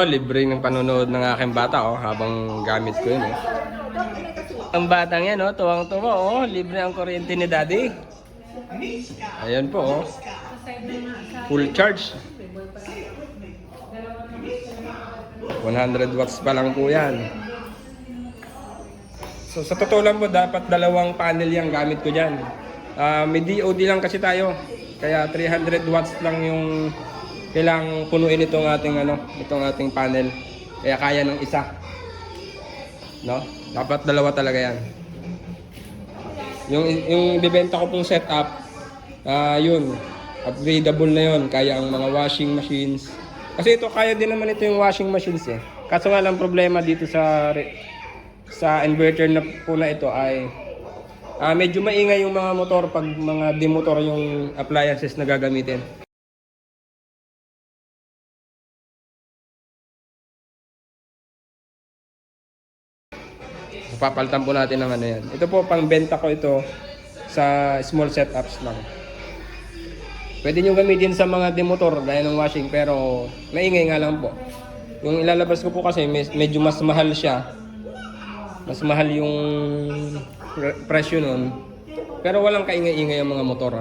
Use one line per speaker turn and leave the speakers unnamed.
Libre ng panonood ng aking bata habang gamit ko yun Ang batang yan tuwang-tuwa libre ang kuryente ni daddy. Ayan po full charge. 100 watts pa lang po yan. So sa totoo lang po dapat dalawang panel yung gamit ko dyan. May DOD lang kasi tayo. Kaya 300 watts lang yung kailangang punuin itong ating panel. Kaya kaya ng isa. No? Dapat dalawa talaga yan. Yung bibenta ko pong setup, yun, upgradable na yun. Kaya ang mga washing machines. Kasi ito, kaya din naman ito yung washing machines Kaso nga lang problema dito sa inverter na po na ito ay medyo maingay yung mga motor pag mga demotor yung appliances na gagamitin. Papalitan po natin ng yan. Ito po, pang benta ko ito sa small setups lang. Pwede nyo gamitin sa mga demotor gaya ng washing pero maingay nga lang po. Yung ilalabas ko po kasi medyo mas mahal siya. Mas mahal yung presyo nun. Pero walang kaingay-ingay ang mga motor